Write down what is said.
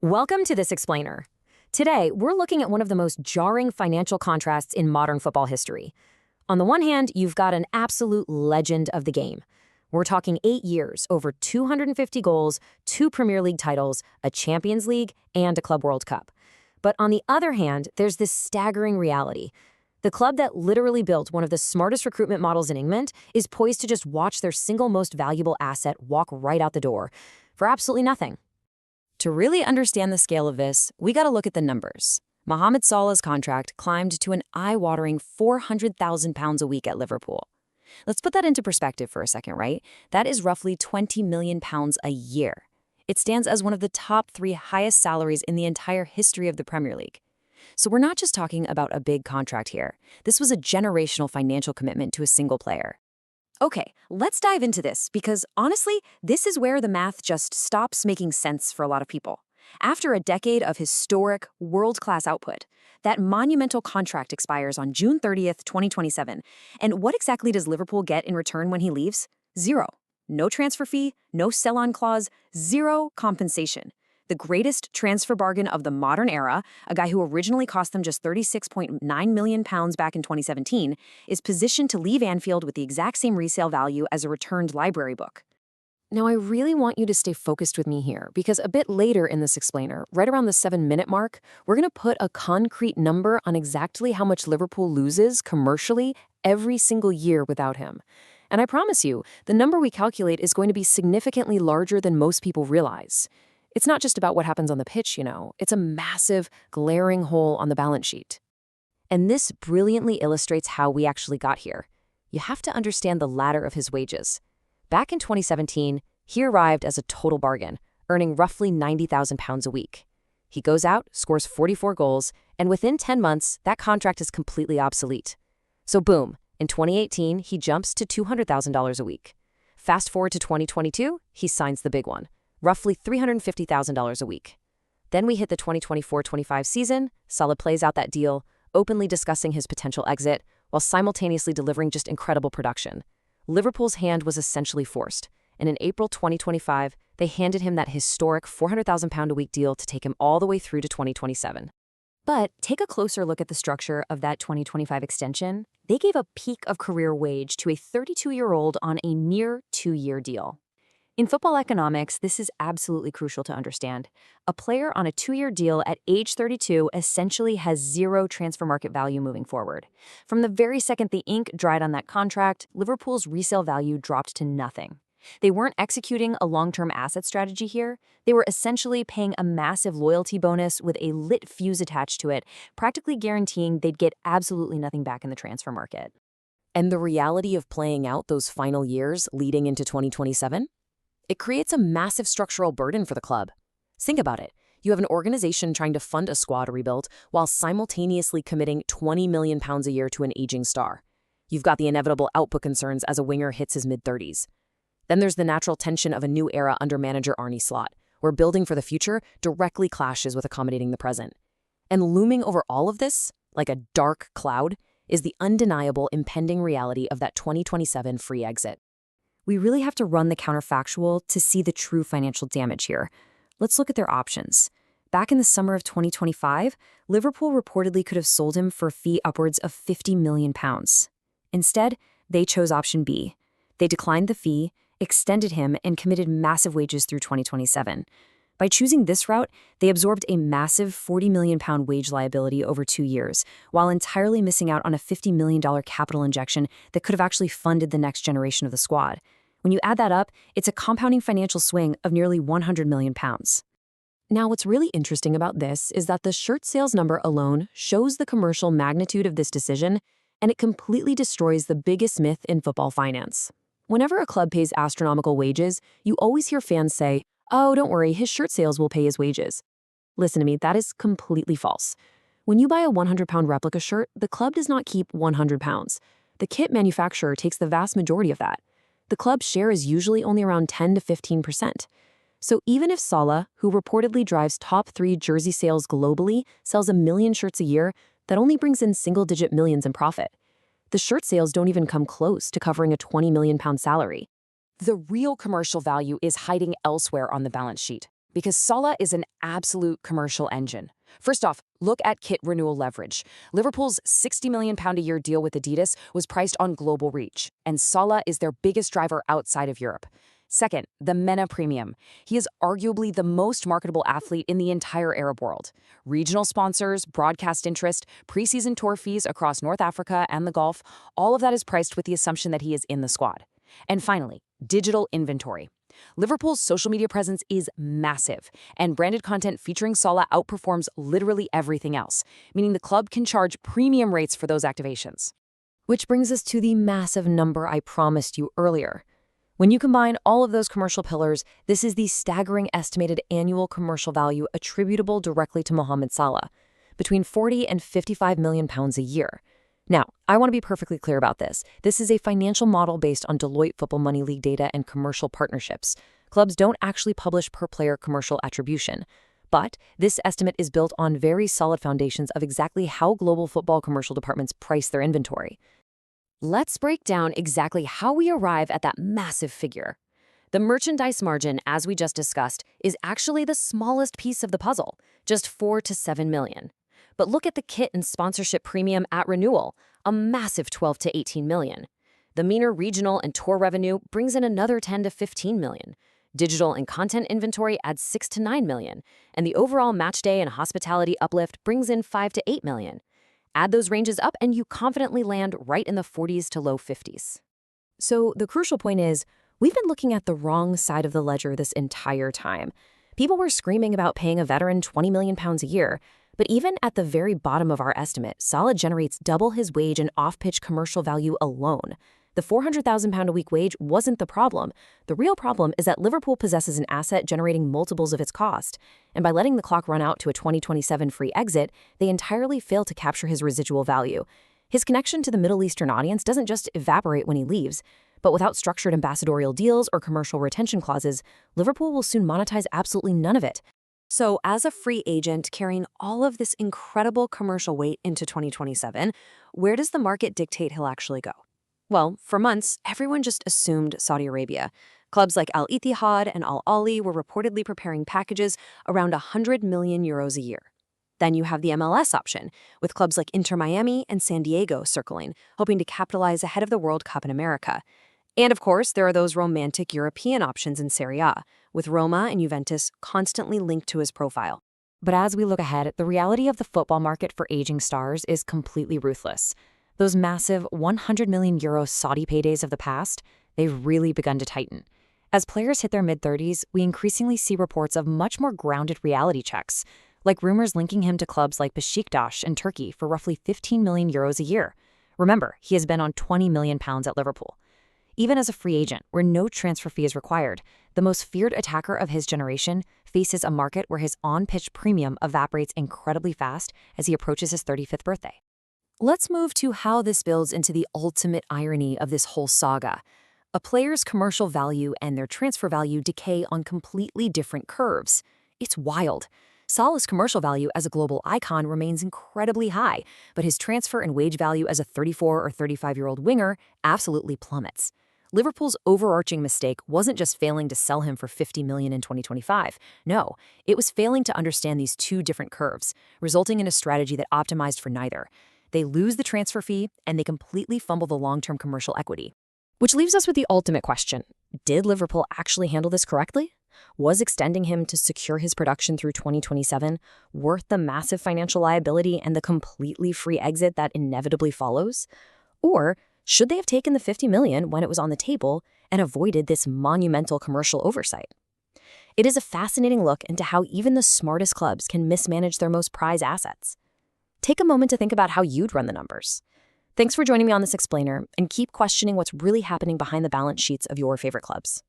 Welcome to This Explainer. Today, we're looking at one of the most jarring financial contrasts in modern football history. On the one hand, you've got an absolute legend of the game. We're talking 8 years, over 250 goals, 2 Premier League titles, a Champions League, and a Club World Cup. But on the other hand, there's this staggering reality. The club that literally built one of the smartest recruitment models in England is poised to just watch their single most valuable asset walk right out the door for absolutely nothing. To really understand the scale of this, we got to look at the numbers. Mohamed Salah's contract climbed to an eye-watering £400,000 a week at Liverpool. Let's put that into perspective for a second, right? That is roughly £20 million a year. It stands as one of the top 3 highest salaries in the entire history of the Premier League. So we're not just talking about a big contract here. This was a generational financial commitment to a single player. Okay, let's dive into this because honestly, this is where the math just stops making sense for a lot of people. After a decade of historic, world-class output, that monumental contract expires on June 30th, 2027. And what exactly does Liverpool get in return when he leaves? Zero. No transfer fee, no sell-on clause, zero compensation. The greatest transfer bargain of the modern era, a guy who originally cost them just £36.9 million back in 2017, is positioned to leave Anfield with the exact same resale value as a returned library book. Now, I really want you to stay focused with me here, because a bit later in this explainer, right around the 7-minute mark, we're going to put a concrete number on exactly how much Liverpool loses commercially every single year without him. And I promise you, the number we calculate is going to be significantly larger than most people realize. It's not just about what happens on the pitch, it's a massive, glaring hole on the balance sheet. And this brilliantly illustrates how we actually got here. You have to understand the ladder of his wages. Back in 2017, he arrived as a total bargain, earning roughly £90,000 a week. He goes out, scores 44 goals, and within 10 months, that contract is completely obsolete. So boom, in 2018, he jumps to $200,000 a week. Fast forward to 2022, he signs the big one. Roughly $350,000 a week. Then we hit the 2024-25 season. Salah plays out that deal, openly discussing his potential exit, while simultaneously delivering just incredible production. Liverpool's hand was essentially forced, and in April 2025, they handed him that historic £400,000 a week deal to take him all the way through to 2027. But take a closer look at the structure of that 2025 extension. They gave a peak of career wage to a 32-year-old on a near 2-year deal. In football economics, this is absolutely crucial to understand. A player on a 2-year deal at age 32 essentially has zero transfer market value moving forward. From the very second the ink dried on that contract, Liverpool's resale value dropped to nothing. They weren't executing a long-term asset strategy here. They were essentially paying a massive loyalty bonus with a lit fuse attached to it, practically guaranteeing they'd get absolutely nothing back in the transfer market. And the reality of playing out those final years leading into 2027? It creates a massive structural burden for the club. Think about it. You have an organization trying to fund a squad rebuild while simultaneously committing £20 million a year to an aging star. You've got the inevitable output concerns as a winger hits his mid-30s. Then there's the natural tension of a new era under manager Arne Slot, where building for the future directly clashes with accommodating the present. And looming over all of this, like a dark cloud, is the undeniable impending reality of that 2027 free exit. We really have to run the counterfactual to see the true financial damage here. Let's look at their options. Back in the summer of 2025, Liverpool reportedly could have sold him for a fee upwards of £50 million. Instead, they chose option B. They declined the fee, extended him, and committed massive wages through 2027. By choosing this route, they absorbed a massive £40 million wage liability over 2 years, while entirely missing out on a $50 million capital injection that could have actually funded the next generation of the squad. When you add that up, it's a compounding financial swing of nearly £100 million. Now, what's really interesting about this is that the shirt sales number alone shows the commercial magnitude of this decision, and it completely destroys the biggest myth in football finance. Whenever a club pays astronomical wages, you always hear fans say, "Oh, don't worry, his shirt sales will pay his wages." Listen to me, that is completely false. When you buy a £100 replica shirt, the club does not keep £100. The kit manufacturer takes the vast majority of that. The club's share is usually only around 10 to 15%. So even if Salah, who reportedly drives top 3 jersey sales globally, sells 1 million shirts a year, that only brings in single-digit millions in profit. The shirt sales don't even come close to covering a £20 million salary. The real commercial value is hiding elsewhere on the balance sheet. Because Salah is an absolute commercial engine. First off, look at kit renewal leverage. Liverpool's £60 million a year deal with Adidas was priced on global reach, and Salah is their biggest driver outside of Europe. Second, the MENA premium. He is arguably the most marketable athlete in the entire Arab world. Regional sponsors, broadcast interest, preseason tour fees across North Africa and the Gulf, all of that is priced with the assumption that he is in the squad. And finally, digital inventory. Liverpool's social media presence is massive, and branded content featuring Salah outperforms literally everything else, meaning the club can charge premium rates for those activations. Which brings us to the massive number I promised you earlier. When you combine all of those commercial pillars, this is the staggering estimated annual commercial value attributable directly to Mohamed Salah, between 40 and 55 million pounds a year. Now, I want to be perfectly clear about this. This is a financial model based on Deloitte Football Money League data and commercial partnerships. Clubs don't actually publish per-player commercial attribution. But this estimate is built on very solid foundations of exactly how global football commercial departments price their inventory. Let's break down exactly how we arrive at that massive figure. The merchandise margin, as we just discussed, is actually the smallest piece of the puzzle, just 4 to 7 million. But look at the kit and sponsorship premium at renewal, a massive 12 to 18 million. The meaner regional and tour revenue brings in another 10 to 15 million. Digital and content inventory adds 6 to 9 million, and the overall match day and hospitality uplift brings in 5 to 8 million. Add those ranges up and you confidently land right in the 40s to low 50s. So the crucial point is, we've been looking at the wrong side of the ledger this entire time. People were screaming about paying a veteran 20 million pounds a year, but even at the very bottom of our estimate, Salah generates double his wage in off-pitch commercial value alone. The £400,000 a week wage wasn't the problem. The real problem is that Liverpool possesses an asset generating multiples of its cost, and by letting the clock run out to a 2027 free exit, they entirely fail to capture his residual value. His connection to the Middle Eastern audience doesn't just evaporate when he leaves, but without structured ambassadorial deals or commercial retention clauses, Liverpool will soon monetize absolutely none of it. So as a free agent carrying all of this incredible commercial weight into 2027, where does the market dictate he'll actually go? Well, for months, everyone just assumed Saudi Arabia. Clubs like Al Ittihad and Al Ahly were reportedly preparing packages around €100 million a year. Then you have the MLS option, with clubs like Inter Miami and San Diego circling, hoping to capitalize ahead of the World Cup in America. And of course, there are those romantic European options in Serie A, with Roma and Juventus constantly linked to his profile. But as we look ahead, the reality of the football market for aging stars is completely ruthless. Those massive €100 million Saudi paydays of the past, they've really begun to tighten. As players hit their mid-30s, we increasingly see reports of much more grounded reality checks, like rumors linking him to clubs like Besiktas in Turkey for roughly €15 million a year. Remember, he has been on £20 million at Liverpool. Even as a free agent, where no transfer fee is required, the most feared attacker of his generation faces a market where his on-pitch premium evaporates incredibly fast as he approaches his 35th birthday. Let's move to how this builds into the ultimate irony of this whole saga. A player's commercial value and their transfer value decay on completely different curves. It's wild. Salah's commercial value as a global icon remains incredibly high, but his transfer and wage value as a 34 or 35-year-old winger absolutely plummets. Liverpool's overarching mistake wasn't just failing to sell him for $50 million in 2025. No, it was failing to understand these two different curves, resulting in a strategy that optimized for neither. They lose the transfer fee, and they completely fumble the long-term commercial equity. Which leaves us with the ultimate question. Did Liverpool actually handle this correctly? Was extending him to secure his production through 2027 worth the massive financial liability and the completely free exit that inevitably follows? Or should they have taken the $50 million when it was on the table and avoided this monumental commercial oversight? It is a fascinating look into how even the smartest clubs can mismanage their most prized assets. Take a moment to think about how you'd run the numbers. Thanks for joining me on this explainer, and keep questioning what's really happening behind the balance sheets of your favorite clubs.